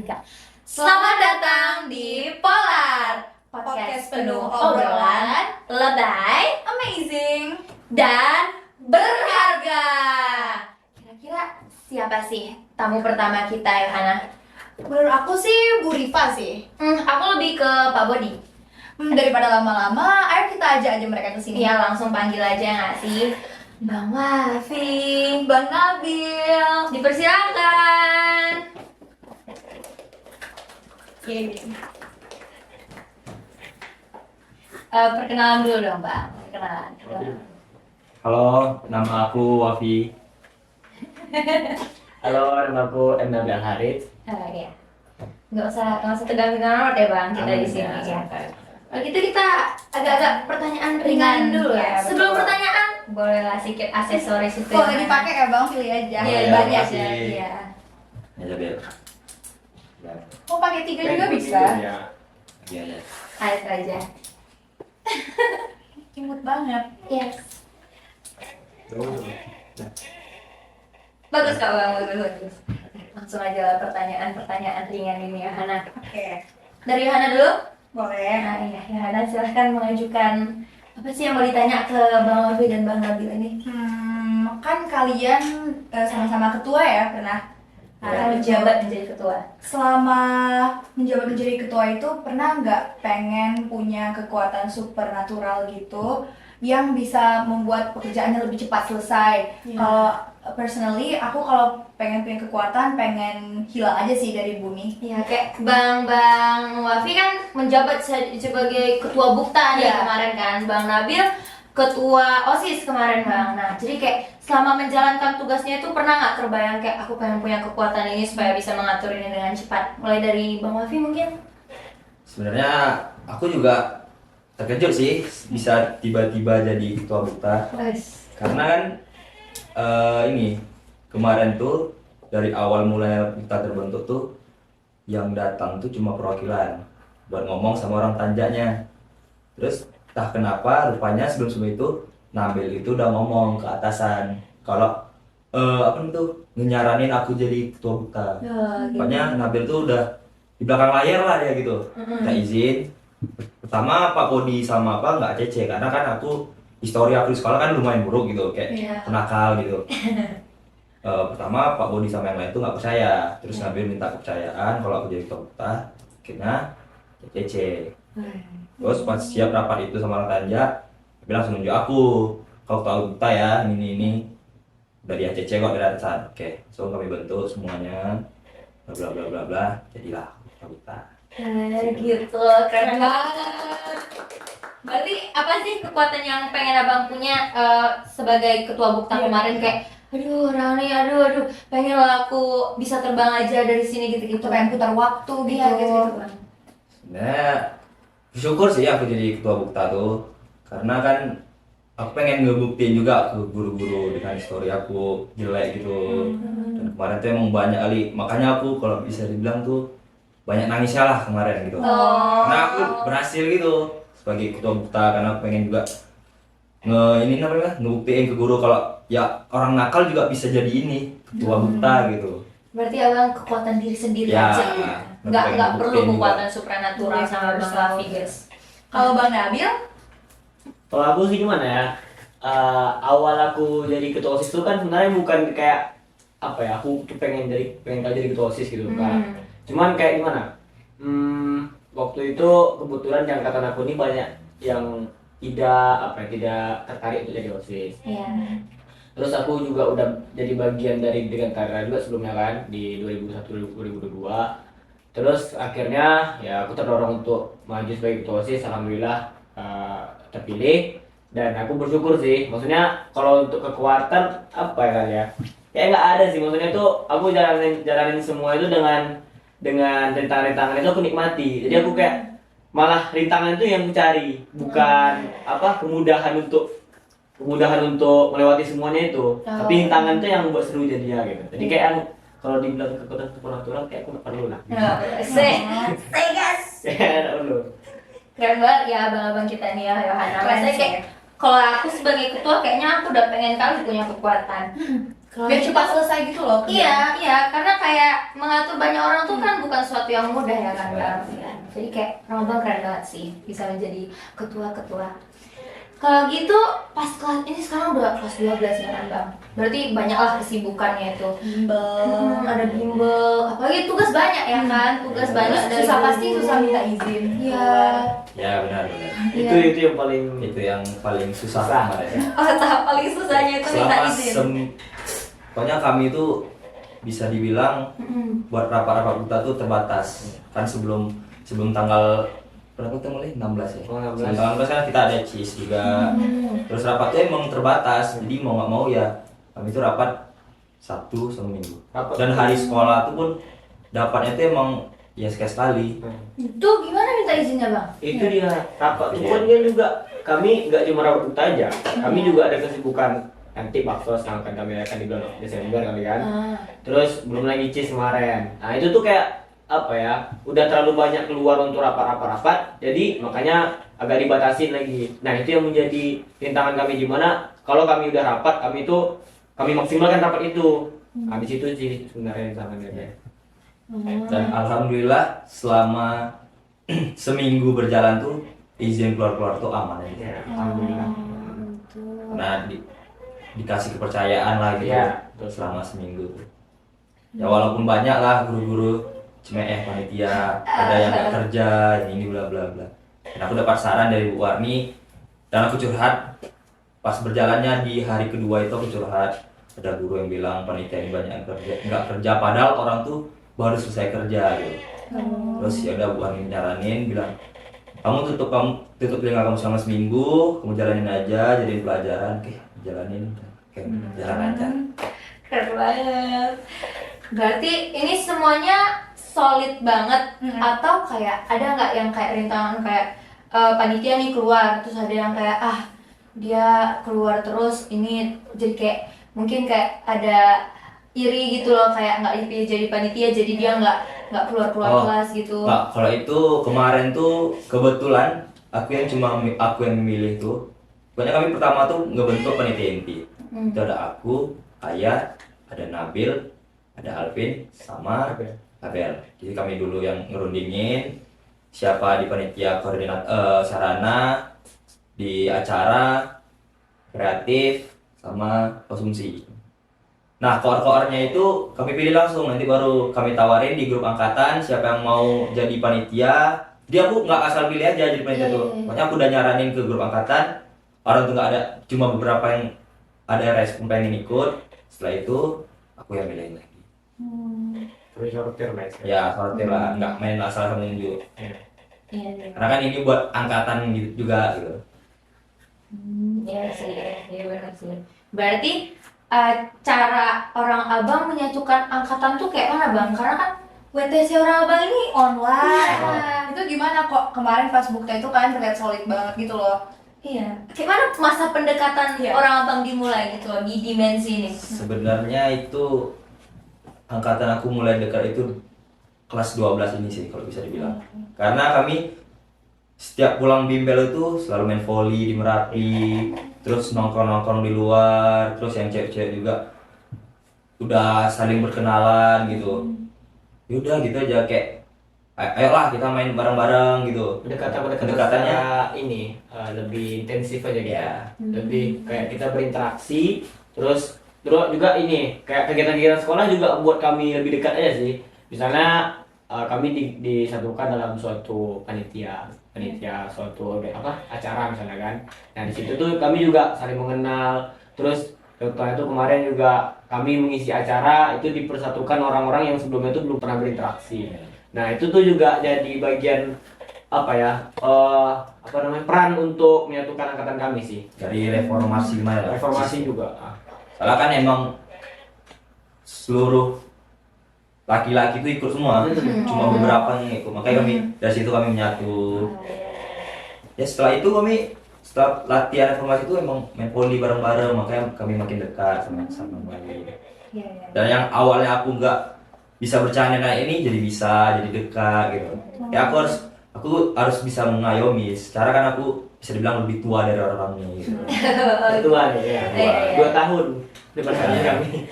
3. Selamat datang di Polar, podcast penuh obrolan, lebay, amazing, dan berharga. Kira-kira siapa sih tamu pertama kita, Yohana? menurut aku sih Bu Rifa sih. Aku lebih ke Pak Bodi. Daripada lama-lama, ayo kita ajak aja mereka ke sini. Iya, langsung panggil aja nggak sih? Bang Wafi, Bang Nabil. dipersilakan. Perkenalan dulu dong, Bang. Perkenalan. Halo, nama aku Wafi. Halo, nama aku Endang Harit. Iya. Nggak usah tegang-tegang amat ya, Bang. Kita di sini ya. Kalau gitu kita agak-agak pertanyaan ringan dulu ya. Ya, Sebelum betul. pertanyaan, bolehlah sedikit aksesoris itu. Kalau dipakai ya Bang, pilih aja. Iya, ya, banyak makasih. ya. Iya. Ya, Bel. Mau pakai 3 juga bisa. Iya, ya. Ayo aja. Imut banget. Yes. Bagus Kak Bang, bagus. Langsung aja lah pertanyaan ringan ini ya, Hana. Oke, Dari Hana dulu. boleh. Nah, iya, ya Hana silahkan mengajukan apa sih yang mau ditanya ke Bang Wafi dan Bang Nabil ini? Kan kalian sama-sama ketua ya, pernah? Menjabat menjadi ketua. Selama menjabat menjadi ketua itu pernah nggak pengen punya kekuatan supernatural gitu yang bisa membuat pekerjaannya lebih cepat selesai? Iya. Kalau personally aku kalau pengen punya kekuatan pengen hilang aja sih dari bumi. Ya kayak Bang Wafi kan menjabat sebagai ketua Bukta nih Iya. kemarin kan. Bang Nabil ketua OSIS kemarin Bang. Nah jadi kayak selama menjalankan tugasnya itu pernah nggak terbayang kayak aku pengen punya kekuatan ini supaya bisa mengatur ini dengan cepat. Mulai dari Bang Wafi mungkin. Sebenarnya aku juga terkejut sih bisa tiba-tiba jadi ketua Bukta. Karena kan ini kemarin tuh dari awal mulai Bukta terbentuk tuh yang datang tuh cuma perwakilan buat ngomong sama orang tanjaknya. Terus entah kenapa rupanya sebelum itu Nabil itu udah ngomong ke atasan kalau apa tuh nyaranin aku jadi ketua Bukta. Pokoknya Nabil tuh udah di belakang layar lah dia gitu. Minta izin. Pertama Pak Bodi sama apa nggak cece karena kan aku histori aku di sekolah kan lumayan buruk gitu kayak Iya. penakal gitu. Pertama Pak Bodi sama yang lain tuh nggak percaya. Terus Nabil minta kepercayaan kalau aku jadi ketua Bukta. Akhirnya cece. Terus pas siap rapat itu sama orang tanjak, dia langsung nunjuk aku. Kalau tahu Bukta ya, ini udah di ACC kok dari atasan. Oke, so kami bentuk semuanya. Bla bla bla bla, jadilah Bukta. Gitu, keren banget. Berarti apa sih kekuatan yang pengen abang punya sebagai ketua Bukta kemarin kayak aduh Rani, aduh pengen lah aku bisa terbang aja dari sini gitu-gitu. Pengen putar waktu gitu. Iya gitu Bang. Sebenarnya bersyukur sih aku jadi ketua Bukta tuh. Karena kan aku pengen ngebuktiin juga ke guru-guru dengan histori aku jelek gitu. Dan kemarin tuh emang banyak kali, makanya aku kalau bisa dibilang tuh banyak nangisnya lah kemarin gitu. Karena aku berhasil gitu sebagai ketua Bukta karena aku pengen juga ngebuktiin ke guru kalau ya orang nakal juga bisa jadi ini ketua Bukta gitu. Berarti abang kekuatan diri sendiri Ya, aja. Nggak pengen perlu buktiin kekuatan supranatural Iya, sama Bang Wafi guys. Kalau Bang Nabil, Kalau aku sih gimana ya? Awal aku jadi ketua OSIS itu kan sebenarnya bukan kayak apa ya? Aku tuh pengen kali jadi ketua OSIS gitu kan. Cuman kayak gimana? Waktu itu kebetulan di angkatan aku ini banyak yang tidak tertarik untuk jadi OSIS. Iya. Terus aku juga udah jadi bagian dari Dirgantara juga sebelumnya kan di 2001-2022. Terus akhirnya ya aku terdorong untuk maju sebagai ketua OSIS. Alhamdulillah terpilih dan aku bersyukur sih. Maksudnya kalau untuk kekuatan apa ya kali ya? Kayak nggak ada sih. Maksudnya tuh aku jalanin semua itu dengan rintangan-rintangan itu aku nikmati. Jadi aku kayak malah rintangan itu yang ku cari, bukan kemudahan untuk melewati semuanya itu. Tapi rintangan itu yang membuat seru jadinya gitu. Jadi kayak kalau dibilang kekuatan supernatural kayak aku nggak perlu lah. Say guys. Nggak perlu. Keren banget ya abang-abang kita nih ya Yohana. Keren Rasanya sih. kayak kalau aku sebagai ketua kayaknya aku udah pengen kali punya kekuatan. Kalau Biar gitu- cepat selesai gitu loh. Iya, iya, karena kayak mengatur banyak orang tuh kan bukan sesuatu yang mudah ya kan, Bang. Jadi kayak Ramadan keren banget sih bisa menjadi ketua-ketua. Kalau gitu pas kelas ini sekarang udah kelas 12 ya kan, Bang. Berarti banyaklah kesibukannya itu. Bimbel. Ada bimbel, apalagi tugas banyak ya kan, tugas banyak dari Susah pasti guru. susah minta izin. Iya. Ya benar. Iya. Itu yang paling Itu yang paling susah Susah. kemarin. Oh, tahap paling susahnya itu minta Selama izin. pokoknya kami itu bisa dibilang Mm. buat rapat-rapat kita tuh terbatas. Kan sebelum tanggal berapa kita mulai? 16 ya. Oh, 16. Sebelum tanggal 16 kan kita ada CIS juga. Terus rapat tuh emang terbatas. Jadi mau nggak mau ya kami itu rapat Sabtu sama Minggu. Rapat. Dan hari sekolah tuh pun dapatnya tuh emang ya sekali. Itu gimana minta izinnya, Bang? Itu dia rapat itu Iya. kan dia juga, kami nggak cuma rapat kita aja, kami juga ada kesibukan nanti baksos yang akan kami akan di bulan Desember kali kan. Terus belum lagi CIS kemarin. Nah itu tuh kayak apa ya, udah terlalu banyak keluar untuk rapat, jadi makanya agak dibatasin lagi. Nah itu yang menjadi rintangan kami, gimana kalau kami udah rapat, kami maksimalkan rapat itu. Habis itu sih sebenarnya rintangannya. Dan alhamdulillah selama seminggu berjalan tuh izin keluar tuh aman aja. Ya, alhamdulillah. Karena dikasih kepercayaan lah gitu Iya, betul. selama seminggu tuh. Ya walaupun banyak lah guru-guru panitia, ada yang nggak kerja, yang ini bla bla bla. Dan aku dapat saran dari Bu Warni dan aku curhat pas berjalannya di hari kedua itu aku curhat, ada guru yang bilang panitia ini banyak yang kerja, nggak kerja padahal orang tuh baru selesai kerja gitu. Terus ya udah Bu Warni nyaranin bilang kamu tutup telinga kamu selama seminggu, kamu jalanin aja, jadiin pelajaran, oke jalanin, oke jalan aja. Keren banget. Berarti ini semuanya solid banget atau kayak ada nggak yang kayak rintangan kayak panitia nih keluar terus ada yang kayak dia keluar terus ini jadi kayak mungkin kayak ada iri gitu loh kayak nggak dipilih jadi panitia jadi dia nggak keluar kelas gitu. Pak, kalau itu kemarin tuh kebetulan aku yang memilih tuh. Pokoknya kami pertama tuh ngebentuk panitia inti. Itu ada aku, Ayah, ada Nabil, ada Alvin, sama Abel. Jadi kami dulu yang ngerundingin siapa di panitia koordinat sarana, di acara, kreatif, sama konsumsi. Nah, koor-koornya itu kami pilih langsung, nanti baru kami tawarin di grup angkatan siapa yang mau jadi panitia. Dia aku nggak asal pilih aja jadi panitia tuh. Pokoknya aku udah nyaranin ke grup angkatan, orang tuh nggak ada, cuma beberapa yang ada respon pengen ikut. Setelah itu aku yang milihin lagi. Terus sortir lah. Ya, sortir lah, nggak main asal sama unjuk. Iya. Karena kan ini buat angkatan gitu juga gitu. Iya sih, iya benar sih. Berarti cara orang abang menyatukan angkatan tuh kayak mana bang? Karena kan WTC orang abang ini online. Itu gimana kok kemarin pas bukti itu kan terlihat solid banget gitu loh. Iya. Gimana masa pendekatan Iya. orang abang dimulai gitu loh di dimensi ini? Sebenarnya itu angkatan aku mulai dekat itu kelas 12 ini sih kalau bisa dibilang. Karena kami setiap pulang bimbel itu selalu main volley di Merapi, terus nongkrong-nongkrong di luar, terus yang cewek-cewek juga udah saling berkenalan gitu. Yaudah gitu aja kayak ayolah kita main bareng-bareng gitu. Pendekatannya ini lebih intensif aja gitu. Ya. Lebih kayak kita berinteraksi, terus juga ini kayak kegiatan-kegiatan sekolah juga buat kami lebih dekat aja sih. Misalnya kami disatukan dalam suatu panitia suatu acara misalnya kan. Nah di situ tuh kami juga saling mengenal. Terus contohnya tuh kemarin juga kami mengisi acara itu dipersatukan orang-orang yang sebelumnya itu belum pernah berinteraksi. Nah itu tuh juga jadi bagian peran untuk menyatukan angkatan kami sih. Dari reformasi gimana? Reformasi juga. Soalnya kan emang seluruh laki-laki itu ikut semua, cuma beberapa yang ikut. Makanya kami dari situ kami menyatu. Ya setelah itu setelah latihan reformasi itu emang main volley bareng-bareng, makanya kami makin dekat sama lagi. Dan yang awalnya aku nggak bisa bercanda kayak ini jadi bisa, jadi dekat gitu. Ya aku harus bisa mengayomi. Secara kan aku bisa dibilang lebih tua dari orang-orangnya gitu. Ketua nih ya. Iya. 2 tahun depan kami.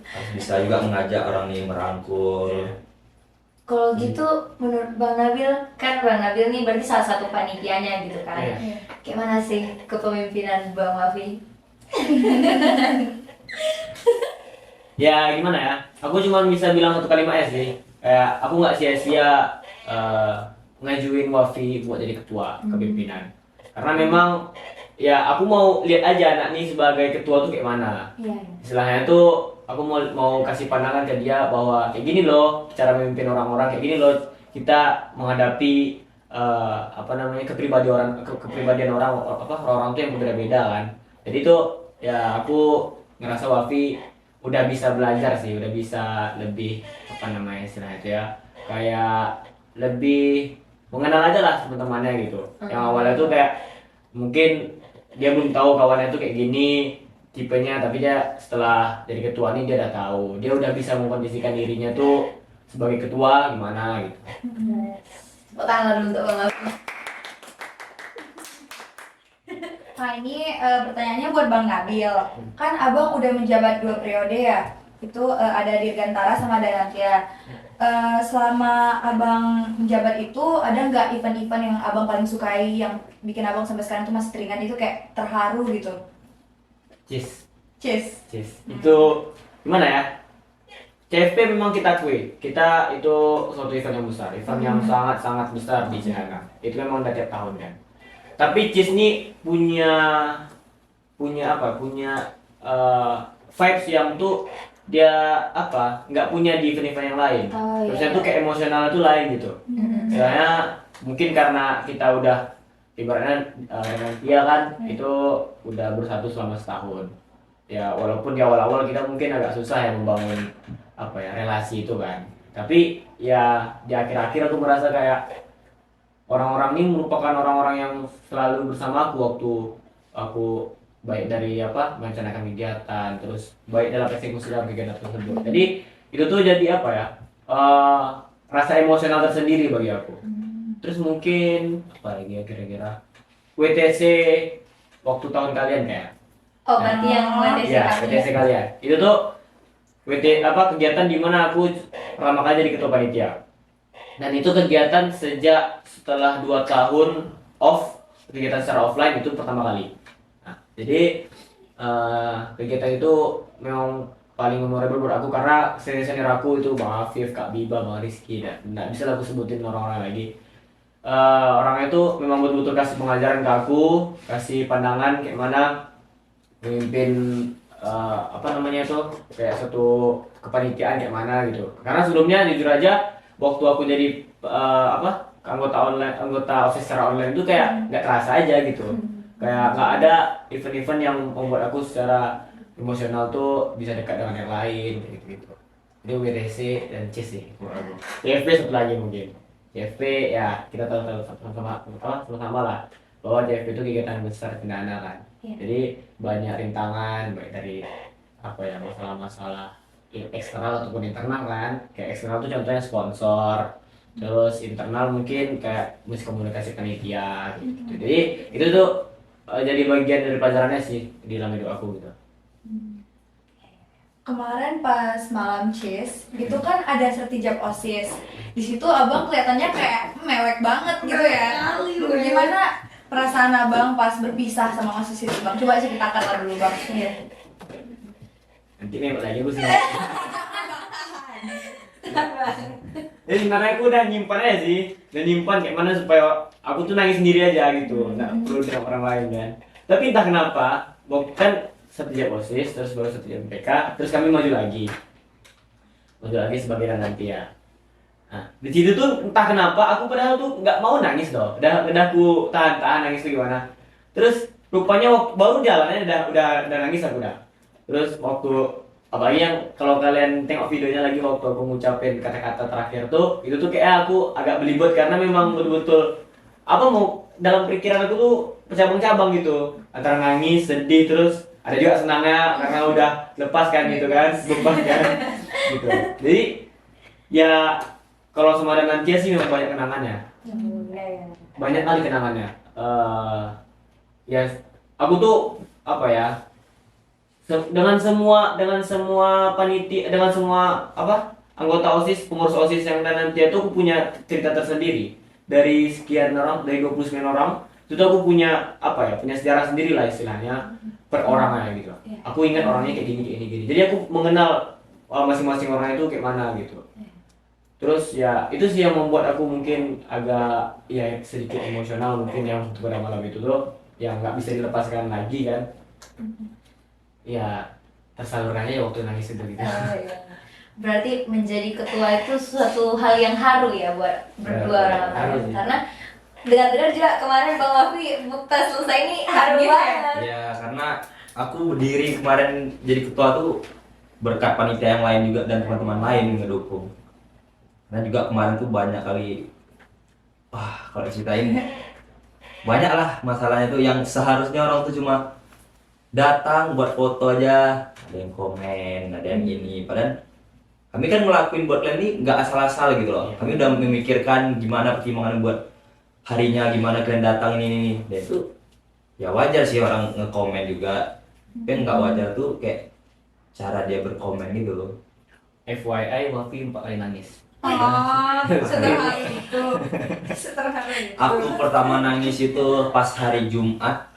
Harus bisa juga mengajak orang nih merangkul. Kalau gitu menurut Bang Nabil, kan Bang Nabil nih berarti salah satu panitianya gitu kan. Iya. Gimana sih kepemimpinan Bang Wafi? Ya gimana ya, aku cuma bisa bilang satu kalimat ya sih. Kayak aku nggak sia-sia ngajuin Wafi buat jadi ketua kepimpinan. Karena memang ya aku mau lihat aja anak nih sebagai ketua tuh kayak mana. Iya. Istilahnya tuh aku mau kasih pandangan ke dia bahwa kayak gini loh cara memimpin orang-orang, kayak gini loh kita menghadapi kepribadian orang tuh yang berbeda-beda kan. Jadi tuh ya aku ngerasa Wafi udah bisa belajar sih, udah bisa lebih istilahnya itu ya, kayak lebih mengenal aja lah teman-temannya gitu. Yang awalnya tuh kayak mungkin dia belum tahu kawannya tuh kayak gini tipenya, tapi dia setelah jadi ketua nih dia udah tahu, dia udah bisa mengkondisikan dirinya tuh sebagai ketua gimana gitu. Tepuk tangan dulu untuk Bang Wafi. Nah ini pertanyaannya buat Bang Nabil. Kan abang udah menjabat 2 periode ya. Itu ada Dirgantara sama Danantia. Selama abang menjabat itu ada nggak event-event yang abang paling sukai yang bikin abang sampai sekarang tuh masih teringat, itu kayak terharu gitu? Cheers. Itu gimana ya? CFP memang kita akui, kita itu suatu event yang besar, event yang sangat besar di Cihanga. Itu memang udah tiap tahun kan. Tapi Cheers ini punya vibes yang tuh dia nggak punya di event-event yang lain. Terusnya tuh kayak emosional tuh lain gitu. Soalnya mungkin karena kita udah ibaratnya dengan dia kan itu udah bersatu selama setahun. Ya walaupun di awal-awal kita mungkin agak susah ya membangun relasi itu kan. Tapi ya di akhir-akhir aku merasa kayak orang-orang ini merupakan orang-orang yang selalu bersama aku waktu aku baik dari merencanakan kegiatan, terus baik dalam eksekusi dalam kegiatan tersebut. Jadi itu tuh jadi rasa emosional tersendiri bagi aku. Terus mungkin apa lagi ya kira-kira WTC waktu tahun kalian kayak. Oh, berarti yang WTC Ya, kami. WTC kalian. Itu tuh kegiatan di mana aku pertama kali jadi ketua panitia. Dan itu kegiatan sejak setelah 2 tahun kegiatan secara offline itu pertama kali. Nah, jadi kegiatan itu memang paling memorable buat aku karena senior aku itu Bang Afif, Kak Biba, Bang Rizky, dan nggak bisa aku sebutin orang-orang lagi. Orangnya itu memang betul-betul kasih pengajaran ke aku, kasih pandangan kayak mana memimpin kayak satu kepanitiaan kayak mana gitu. Karena sebelumnya jujur aja waktu aku jadi anggota OSIS secara online itu kayak nggak terasa aja gitu. Kayak nggak ada event-event yang membuat aku secara emosional tuh bisa dekat dengan yang lain gitu. Jadi WTC dan CIS sih menurut aku. CFP satu lagi mungkin. CFP ya kita tahu sama lah bahwa CFP itu kegiatan besar pidana kan. Jadi banyak rintangan baik dari masalah-masalah eksternal ataupun internal kan. Kayak eksternal tuh contohnya sponsor, terus internal mungkin kayak miskomunikasi panitia gitu. Jadi itu tuh jadi bagian dari pelajarannya sih di dalam hidup aku gitu. Kemarin pas malam Cheers, itu kan ada sertijab OSIS. Di situ abang kelihatannya kayak mewek banget gitu ya. Gimana perasaan abang pas berpisah sama OSIS itu bang? Coba ceritakan lah dulu bang. Nanti mewek lagi aku sih. Jadi sebenarnya aku udah nyimpan aja sih, kayak mana supaya aku tuh nangis sendiri aja gitu, nggak perlu dengan orang lain kan. Tapi entah kenapa, kan sertijab OSIS, terus baru sertijab MPK, terus kami maju lagi sebagai Danantia. Nah, di situ tuh entah kenapa aku padahal tuh nggak mau nangis loh, udah aku tahan nangis tuh gimana. Terus rupanya baru jalannya udah nangis aku dah. Terus waktu apalagi yang kalau kalian tengok videonya lagi waktu aku ngucapin kata-kata terakhir tuh, itu tuh kayak aku agak belibet karena memang betul-betul dalam pikiran aku tuh bercabang-cabang gitu, antara nangis, sedih, terus ada juga senangnya karena udah lepas kan gitu kan, beban kan gitu. Jadi ya kalau sama dengan Tia sih memang banyak kenangannya. Banyak kali kenangannya. Ya aku tuh apa ya? Dengan semua panitia, dengan semua anggota OSIS, pengurus OSIS yang dan Tia tuh aku punya cerita tersendiri. Dari sekian orang, dari 29 orang, itu tuh aku punya punya sejarah sendiri lah istilahnya per orangnya gitu. Aku ingat orangnya kayak gini. Jadi aku mengenal masing-masing orang itu kayak mana gitu. Terus ya itu sih yang membuat aku mungkin agak ya sedikit emosional mungkin yang pada malam itu tuh yang nggak bisa dilepaskan lagi kan. Ya tersalurkannya ya waktu nangis itu gitu. Berarti menjadi ketua itu suatu hal yang haru ya buat berdua orang haru sih. karena dengar-dengar juga kemarin Bang Wafi Bukta selesai ini haru banget. Ya karena aku berdiri kemarin jadi ketua tuh berkat panitia yang lain juga dan teman-teman lain yang ngedukung. Karena juga kemarin tuh banyak kali, kalau ceritain banyak lah masalahnya tuh yang seharusnya orang tuh cuma datang buat foto aja, ada yang komen, ada yang ini, padahal kami kan ngelakuin buat kalian ini nggak asal-asal gitu loh. Kami udah memikirkan gimana pertimbangan buat harinya, gimana kalian datang ini. Dan itu ya wajar sih orang ngekomen juga. Tapi nggak wajar tuh kayak cara dia berkomen gitu loh. FYI Wafi 4 kali nangis. Sederhana itu. Sederhana itu. Aku pertama nangis itu pas hari Jumat,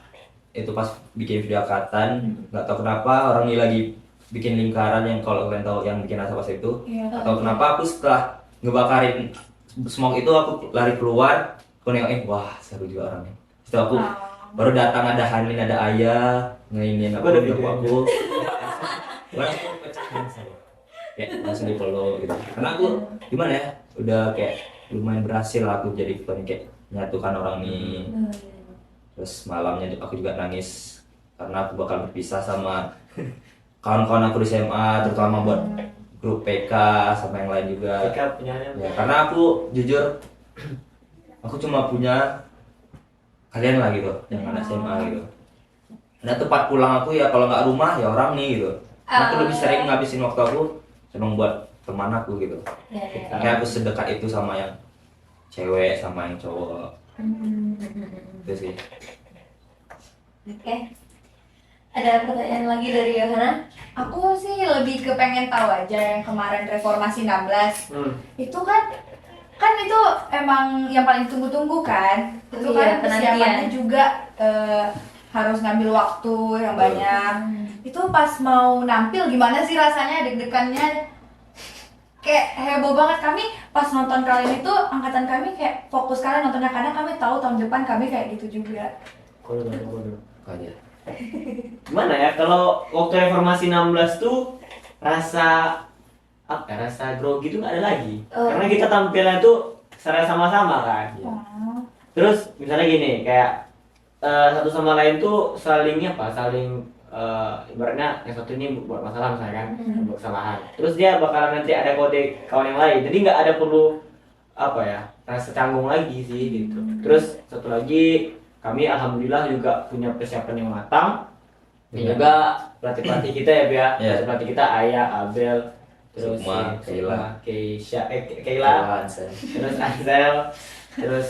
itu pas bikin video angkatan. Nggak tahu kenapa orang ini lagi bikin lingkaran yang kalau kalian tahu yang bikin asap asap itu. Atau kenapa aku setelah ngebakarin smoke itu aku lari keluar, aku nengokin, wah seru juga orangnya. Setelah aku baru datang ada Hanin, ada Ayah, ngeinin aku, aku kayak langsung di follow gitu. Karena aku gimana ya, udah kayak lumayan berhasil lah aku jadi kayak menyatukan orang ini. Terus malamnya aku juga nangis karena aku bakal berpisah sama kawan-kawan aku di SMA, terutama buat grup PK sama yang lain juga. PK punyanya. Ya, karena aku jujur, aku cuma punya kalian lah gitu, yang anak SMA gitu. Nah tempat pulang aku ya kalau nggak rumah ya orang nih gitu. Aku lebih sering ngabisin waktu aku seneng buat teman aku gitu. Kayak aku sedekat itu sama yang cewek sama yang cowok. Itu sih. Oke. Ada pertanyaan lagi dari Yohana? Aku sih lebih ke pengen tahu aja yang kemarin reformasi 16. Itu kan itu emang yang paling tunggu-tunggu kan. Itu Iya, kan persiapannya juga harus ngambil waktu yang banyak. Itu pas mau nampil gimana sih rasanya, deg-degannya? Kayak heboh banget. Kami pas nonton kalian itu, angkatan kami kayak fokus kalian nontonnya karena kami tahu tahun depan kami kayak gitu juga. Kodo. Aja. Gimana ya kalau waktu reformasi 16 tuh rasa grogi tuh nggak ada lagi. Karena kita tampilnya tuh secara sama-sama kan. Terus misalnya gini kayak satu sama lain tuh saling ibaratnya yang satu ini buat masalah misalnya kan, buat kesalahan. Terus dia bakalan nanti ada kode kawan yang lain. Jadi nggak ada perlu rasa canggung lagi sih gitu. Terus satu lagi kami alhamdulillah juga punya persiapan yang matang. Dan juga pelatih kita ya, pelatih kita Ayah, Abel, terus Keila, Keila, terus Ansel, terus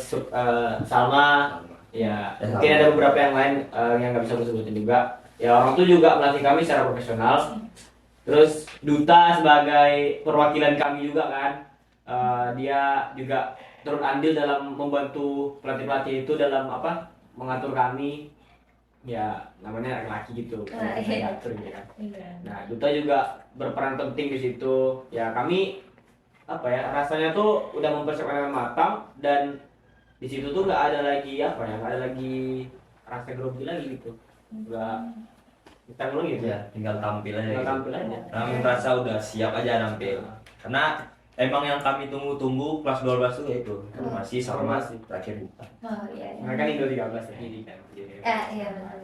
Salma. Ya, mungkin ada beberapa yang lain yang nggak bisa aku sebutin juga. Ya orang tuh juga melatih kami secara profesional. Terus Duta sebagai perwakilan kami juga kan, dia juga turut andil dalam membantu pelatih-pelatih itu dalam mengatur kami. Ya namanya laki-laki gitu, ngatur gitu kan. Nah Duta juga berperan penting di situ. Ya kami rasanya tuh udah mempersiapkan dengan matang dan di situ tuh nggak ada lagi nggak ada lagi rasa grogi lagi gitu. Nggak kita ngomong gitu Ya, tinggal tampil aja. tampil aja. Kami merasa udah siap aja nampil. Karena emang yang kami tunggu-tunggu kelas 12 tuh yaitu masih sama terakhir bukan. Oh iya. Mereka Indo 13 sendiri kan. Iya benar.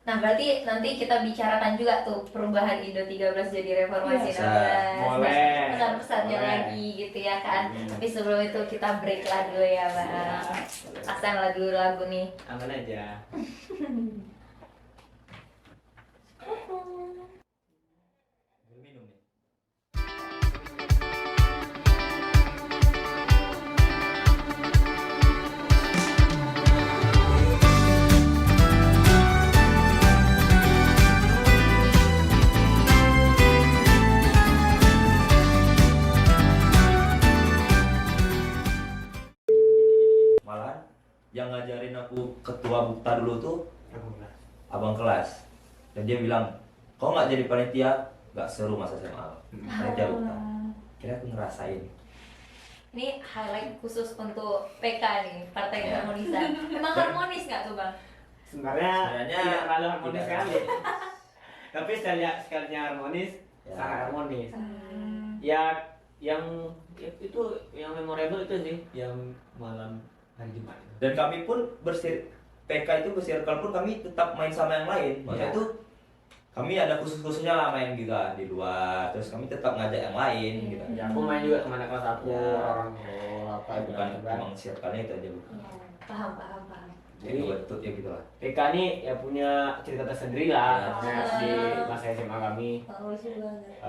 Nah berarti nanti kita bicarakan juga tuh perubahan Indo 13 jadi reformasi 16. Boleh. Pesan-pesannya Boleh. lagi gitu ya kan. Tapi sebelum itu kita break lah dulu ya Bang. Pasang lagu-lagu nih. Aman aja. yang ngajarin aku ketua bukta dulu tuh abang kelas, dan dia bilang, kau nggak jadi panitia nggak seru masa SMA panitia bukta. Kira aku ngerasain. Ini highlight khusus untuk PK nih, Partai Ya. Keharmonisan. Memang harmonis nggak tuh bang? Sebenarnya Sebenarnya tidak terlalu harmonis tidak. sekali. Tapi sekalinya harmonis, Ya. sangat harmonis. Hmm. Ya itu yang memorable itu sih yang malam hari Jumat itu. Dan kami pun PK itu bersirkel pun kami tetap main sama yang lain. Maksudnya Ya. tuh kami ada khususnya lah main gitu kan di luar, terus kami tetap ngajak yang lain gitu. Ya aku main juga sama anak kelas aku, Ya. orang apa Bukan gitu kan. emang circle-nya itu aja. Paham. Jadi betul ya gitu lah. PK ini ya punya cerita tersendiri lah Ya. di masa SMA kami. Oh, lucu banget.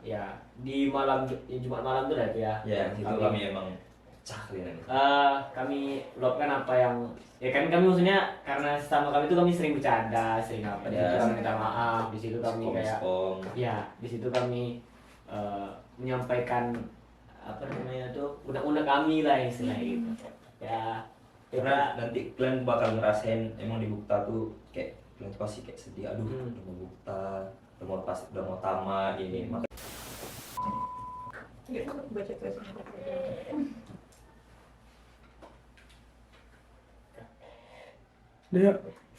Ya di malam Jumat malam tuh lah itu ya. Ya, itu kami emang pecah kalian. Kami luapkan apa yang ya kan kami maksudnya karena sama kami itu kami sering bercanda, sering apa di situ Ya. kami minta maaf, di situ kami kayak Skom. ya di situ kami menyampaikan apa namanya tuh unek-unek kami lah istilahnya gitu ya. Karena nanti kalian bakal ngerasain emang di bukta tuh kayak kalian tuh pasti kayak sedih, aduh udah mau bukta, udah mau tamat ini. Makanya Baca tulis.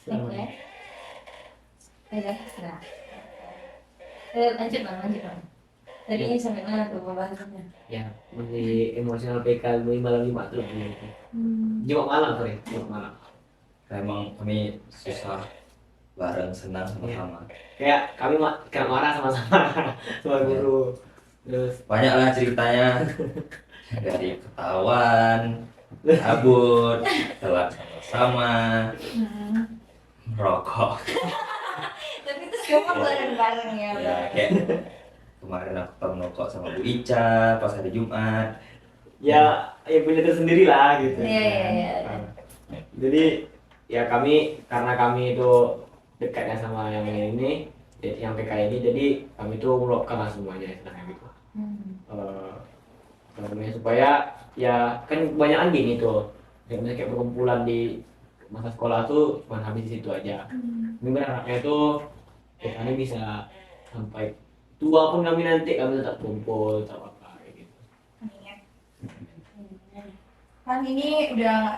Oke. Nah. Lanjut bang. Tadi ini sampai mana tuh pembahasannya? Ya masih emosional PK di malam Jumat tuh Jumat malam Jumat malam emang kami susah bareng, senang sama-sama. kayak kami kena marah sama-sama sama guru terus Banyak lah ceritanya. Dari ketahuan, kabut, telat sama-sama, merokok. Tapi itu semua bareng-bareng ya. Ya kayak kemarin aku pernah merokok sama Bu Ica pas hari Jumat. ya punya tersendiri lah gitu. Iya. Jadi ya karena kami itu dekatnya sama yang ini, yang PK ini, jadi kami tuh meluapkan lah semuanya istilahnya gitu. Namanya supaya ya kan kebanyakan gini tuh, kayak perkumpulan di masa sekolah tuh cuma habis di situ aja. Ini berharapnya tuh ya kami bisa sampai tua pun kami tetap kumpul tetap apa kayak gitu. Kan ini udah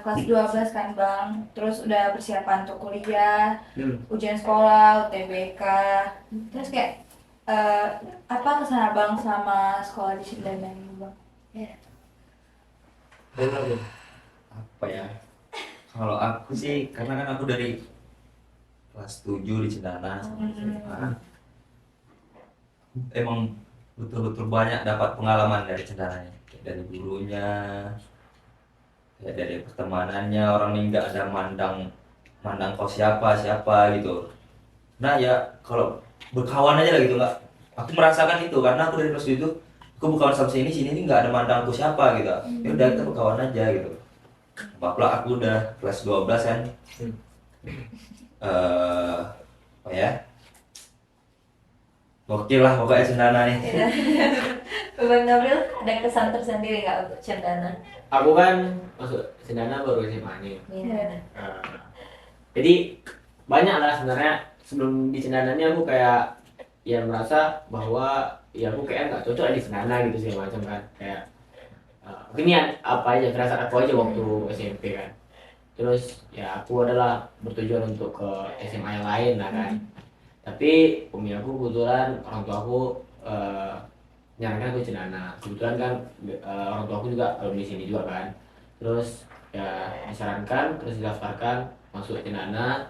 kelas 12 kan Bang, terus udah persiapan untuk kuliah, ujian sekolah, UTBK, terus kayak apa kesan Abang sama sekolah di Cendana ini Bang? Apa ya? Kalau aku sih, karena kan aku dari kelas 7 di Cendana sampai SMA. Emang betul-betul banyak dapat pengalaman dari Cendana, kayak dari gurunya, kayak dari pertemanannya. Orang ini nggak ada mandang kau siapa gitu. Nah ya kalau berkawan aja lah gitu, nggak. Aku merasakan itu karena aku dari kelas 7 itu aku berkawan sama sini ini nggak ada mandang aku siapa gitu. Ya udah kita berkawan aja gitu. Apalagi aku udah kelas 12 kan. Apa ya? Gokil lah pokoknya Cendana nih. Bang Gabriel ada kesan tersendiri nggak untuk Cendana? Aku kan masuk Cendana baru SMA nih. Iya. Jadi banyak lah sebenarnya sebelum di Cendana ini aku kayak ya merasa bahwa ya aku kayak nggak cocok di Cendana gitu segala macam kan, kayak ini apa aja firasat aku aja waktu SMP kan. Terus ya aku adalah bertujuan untuk ke SMA yang lain lah kan. Tapi umi aku kebetulan orang tua aku nyarankan aku Cendana. Kebetulan kan orang tua aku juga alumni sini juga kan. Terus ya disarankan, terus didaftarkan masuk Cendana.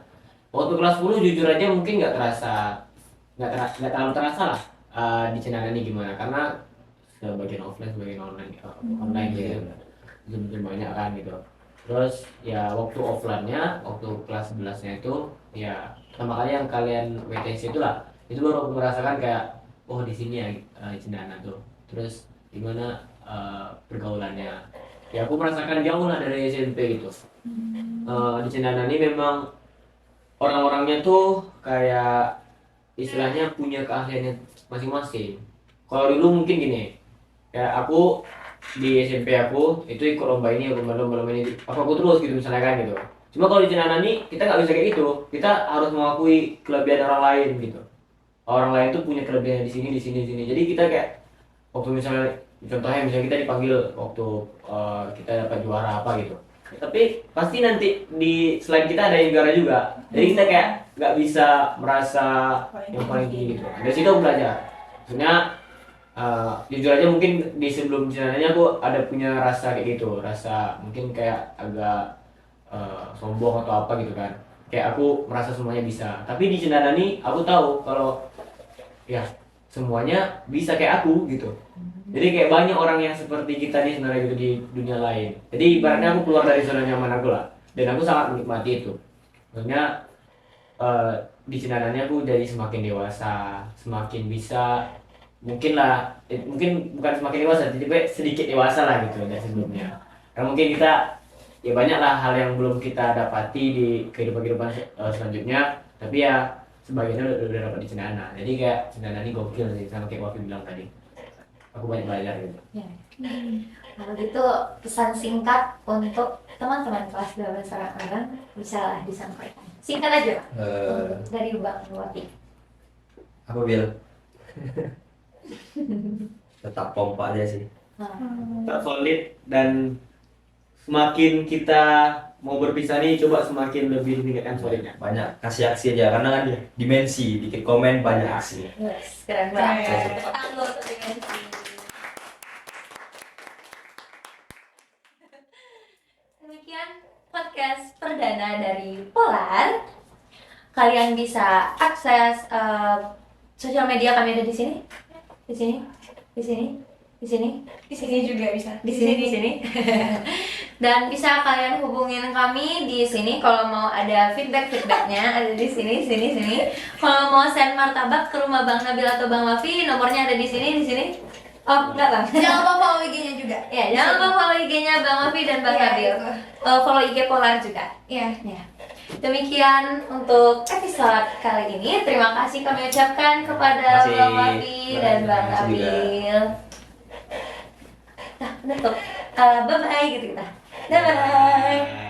Waktu kelas 10 jujur aja mungkin nggak terlalu terasa lah di Cendana ini gimana, karena sebagian offline sebagian online gitu bener banyak kan gitu. Terus ya waktu offline-nya waktu kelas 11-nya itu ya pertama kali yang kalian WTC itulah, itu baru aku merasakan kayak oh di sini ya Cendana tuh. Terus gimana pergaulannya ya aku merasakan jauh lah dari SMP gitu. Di Cendana ini memang orang-orangnya tuh kayak istilahnya punya keahliannya masing-masing. Kalau dulu mungkin gini, kayak aku di SMP aku itu ikut lomba ini, lomba ini, aku terus gitu misalnya kan gitu. Cuma kalau di Cinanani kita nggak bisa kayak gitu, kita harus mengakui kelebihan orang lain gitu. Orang lain tuh punya kelebihan di sini, di sini, di sini. Jadi kita kayak waktu misalnya misalnya kita dipanggil waktu kita dapat juara apa gitu. Tapi pasti nanti di selain kita ada yang juara juga. Jadi kita kayak nggak bisa merasa yang paling tinggi gitu. Dari situ aku belajar. Maksudnya jujur aja mungkin di sebelum Cinananya aku ada punya rasa kayak gitu, rasa mungkin kayak agak sombong atau apa gitu kan. Kayak aku merasa semuanya bisa. Tapi di Cinanani aku tahu kalau ya semuanya bisa kayak aku gitu. Jadi kayak banyak orang yang seperti kita nih sebenarnya gitu di dunia lain. Jadi ibaratnya aku keluar dari zona nyaman aku lah. Dan aku sangat menikmati itu. Maksudnya di Cinanani aku jadi semakin dewasa, semakin bisa mungkin lah, mungkin bukan semakin dewasa, jadi sedikit dewasa lah gitu dari sebelumnya. Karena mungkin kita ya banyak lah hal yang belum kita dapati di kehidupan selanjutnya. Tapi ya sebagiannya udah dapat di Cendana. Jadi kayak Cendana ini gokil sih, sama kayak Wafi bilang tadi. Aku banyak belajar gitu. Ya. Kalau gitu pesan singkat untuk teman-teman kelas 12 orang bisa lah disampaikan. Singkat aja Pak. Dari Bang Wafi. Apa Bil? Tetap pompa aja sih. Tak solid, dan semakin kita mau berpisah nih coba semakin lebih meningkatkan solidnya. Banyak kasih aksi aja karena kan dimensi, dikit komen banyak aksi. Yes, keren banget. Tepuk tangan dulu untuk Dimensi. Demikian podcast perdana dari Polar. Kalian bisa akses sosial media kami ada di sini, di sini, di sini, di sini, Di sini juga bisa. di sini. Dan bisa kalian hubungin kami di sini kalau mau ada feedbacknya ada di sini. Kalau mau send martabak ke rumah Bang Nabil atau Bang Wafi, nomornya ada di sini. Oh, enggak Bang. Jangan lupa follow IG-nya juga. Ya, jangan lupa follow IG-nya Bang Wafi dan Bang Iya, Nabil. itu. Follow IG Polar juga. Iya. Ya. Demikian untuk episode kali ini. Terima kasih kami ucapkan kepada Terima kasih. Bang Wafi dan Bang Terima kasih juga. Nabil. Nah, penutup. Bye-bye gitu kita. Bye-bye.